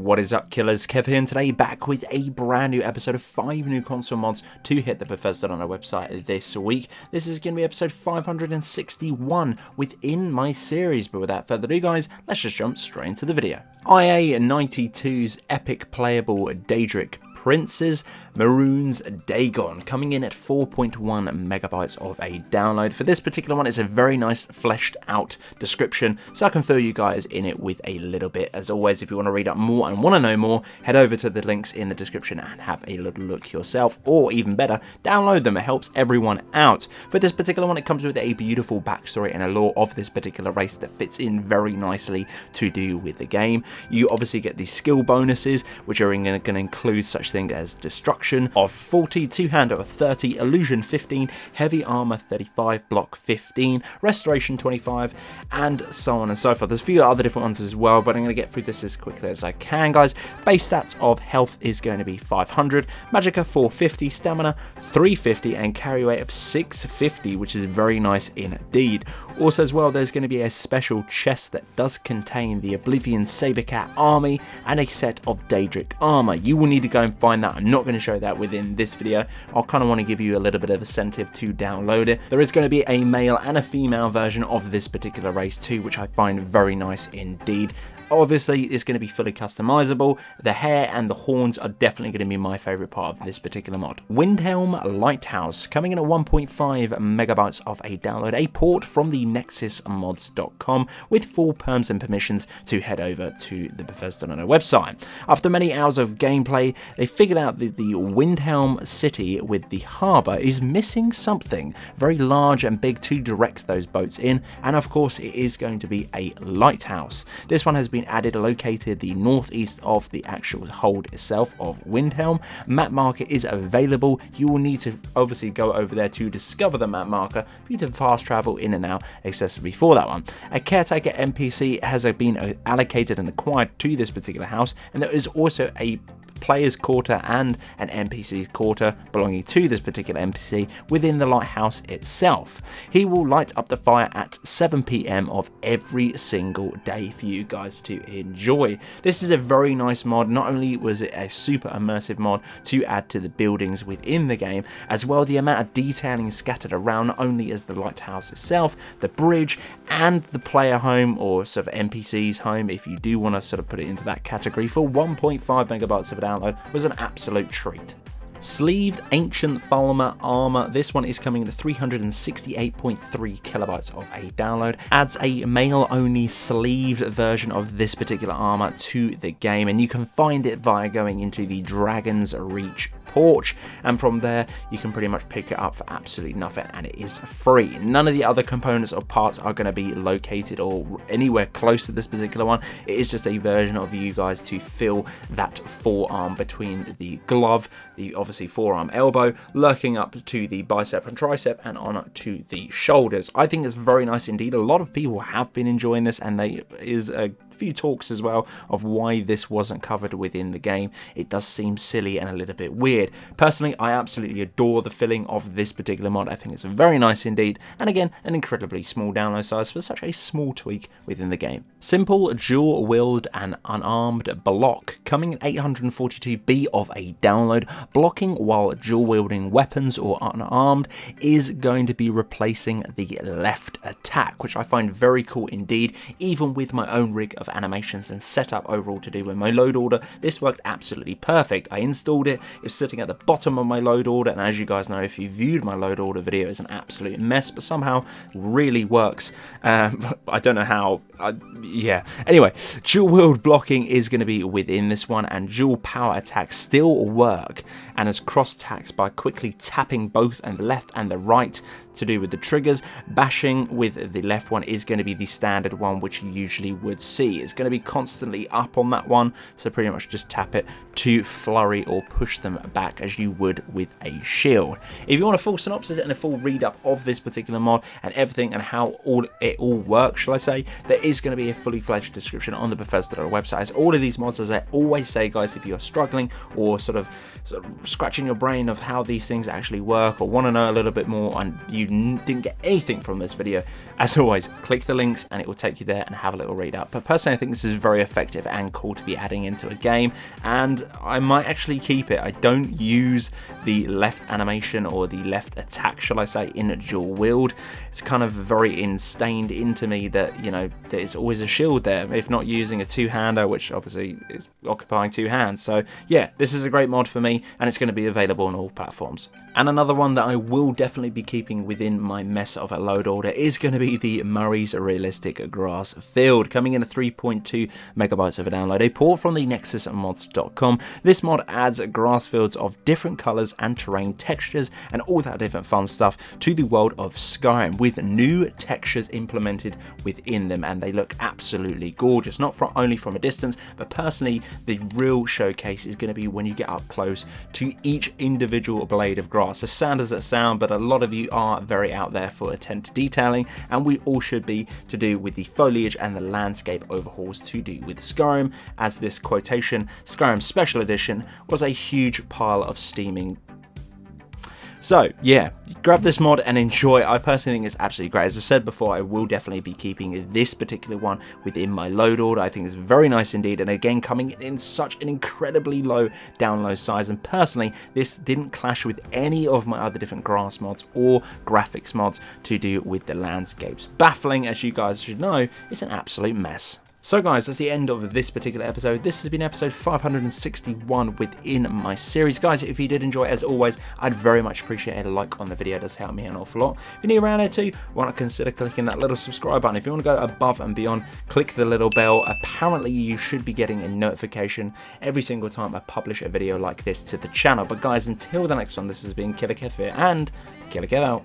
What is up, killers? Kev here, and today back with a brand new episode of 5 new console mods to hit the Bethesda on our website this week. This is going to be episode 561 within my series, but without further ado guys, let's just jump straight into the video. IA92's epic playable Daedric Princes, Mehrunes Dagon, coming in at 4.1 megabytes of a download. For this particular one, it's a very nice fleshed out description, so I can fill you guys in it with a little bit. As always, if you want to read up more and want to know more, head over to the links in the description and have a little look yourself, or even better, download them. It helps everyone out. For this particular one, it comes with a beautiful backstory and a lore of this particular race that fits in very nicely to do with the game. You obviously get the skill bonuses, which are going to include such thing as destruction of 40, two-hand of 30, illusion 15, heavy armor 35, block 15, restoration 25, and so on and so forth. There's a few other different ones as well, but I'm going to get through this as quickly as I can, guys. Base stats of health is going to be 500, magicka 450, stamina 350, and carry weight of 650, which is very nice indeed. Also as well, there's going to be a special chest that does contain the Oblivion Sabercat army and a set of Daedric armor. You will need to go and find that. I'm not going to show that within this video. I'll kind of want to give you a little bit of incentive to download it. There is going to be a male and a female version of this particular race too, which I find very nice indeed. Obviously, it's going to be fully customizable. The hair and the horns are definitely going to be my favorite part of this particular mod. Windhelm A Lighthouse, coming in at 1.5 megabytes of a download, a port from the hospitals.Give with full perms and permissions to head over to the Bethesda on our website. After many hours of gameplay, they figured out that the Windhelm city with the harbour is missing something very large and big to direct those boats in, and of course it is going to be a lighthouse. This one has been added, located the northeast of the actual hold itself of Windhelm. Map marker is available. You will need to obviously go over there to discover the map marker for you to fast travel in and out accessibly for that one. A caretaker NPC has been allocated and acquired to this particular house, and there is also a player's quarter and an NPC's quarter belonging to this particular NPC within the lighthouse itself. He will light up the fire at 7 PM of every single day for you guys to enjoy. This is a very nice mod. Not only was it a super immersive mod to add to the buildings within the game, as well the amount of detailing scattered around, not only as the lighthouse itself, the bridge, and the player home, or sort of NPC's home, if you do want to sort of put it into that category, for 1.5 megabytes of download was an absolute treat. Sleeved Ancient Falmer armor. This one is coming at 368.3 kilobytes of a download. Adds a male-only sleeved version of this particular armor to the game, and you can find it via going into the Dragon's Reach porch, and from there you can pretty much pick it up for absolutely nothing, and it is free. None of the other components or parts are going to be located or anywhere close to this particular one. It is just a version of you guys to fill that forearm between the glove, the obviously forearm elbow, lurking up to the bicep and tricep, and on to the shoulders. I think it's very nice indeed. A lot of people have been enjoying this, and there is a few talks as well of why this wasn't covered within the game. It does seem silly and a little bit weird. Personally, I absolutely adore the filling of this particular mod. I think it's very nice indeed, and again, an incredibly small download size for such a small tweak within the game. Simple dual wield and unarmed block, coming at 842B of a download. Blocking while dual wielding weapons or unarmed is going to be replacing the left attack, which I find very cool indeed. Even with my own rig of animations and setup overall to do with my load order, this worked absolutely perfect. I installed it, it's sitting at the bottom of my load order, and as you guys know, if you viewed my load order video, it's an absolute mess, but somehow really works. I don't know how. Yeah, anyway, dual wield blocking is going to be within this one, and dual power attacks still work, and as cross attacks by quickly tapping both and the left and the right to do with the triggers. Bashing with the left one is going to be the standard one which you usually would see. It's going to be constantly up on that one, so pretty much just tap it to flurry or push them back as you would with a shield. If you want a full synopsis and a full read up of this particular mod and everything and how it all works, shall I say, there is going to be a fully fledged description on the Bethesda website. As all of these mods, as I always say guys, if you're struggling or sort of scratching your brain of how these things actually work, or want to know a little bit more and you didn't get anything from this video, as always, click the links and it will take you there and have a little read up. But personally, personally, I think this is very effective and cool to be adding into a game, and I might actually keep it. I don't use the left animation or the left attack, shall I say, in dual wield. It's kind of very instained into me that, you know, there's always a shield there, if not using a two-hander, which obviously is occupying two hands. So yeah, this is a great mod for me, and it's going to be available on all platforms. And another one that I will definitely be keeping within my mess of a load order is going to be the Murray's Realistic Grass Field, coming in at 3.2 megabytes of a download, a port from the nexusmods.com. This mod adds grass fields of different colours and terrain textures and all that different fun stuff to the world of Skyrim, with new textures implemented within them, and they look absolutely gorgeous, not only from a distance, but personally the real showcase is going to be when you get up close to each individual blade of grass. As sad as it sounds, but a lot of you are very out there for attention to detailing, and we all should be, to do with the foliage and the landscape overhauls to do with Skyrim, as this quotation, Skyrim Special Edition, was a huge pile of steaming. So yeah, grab this mod and enjoy. I personally think it's absolutely great. As I said before, I will definitely be keeping this particular one within my load order. I think it's very nice indeed, and again, coming in such an incredibly low download size, and personally this didn't clash with any of my other different grass mods or graphics mods to do with the landscapes. Baffling, as you guys should know, it's an absolute mess. So guys, that's the end of this particular episode. This has been episode 561 within my series. Guys, if you did enjoy, as always, I'd very much appreciate a like on the video. It does help me an awful lot. If you're new around here too, why not consider clicking that little subscribe button. If you want to go above and beyond, click the little bell. Apparently you should be getting a notification every single time I publish a video like this to the channel. But guys, until the next one, this has been Killerkev here, and Killerkev out.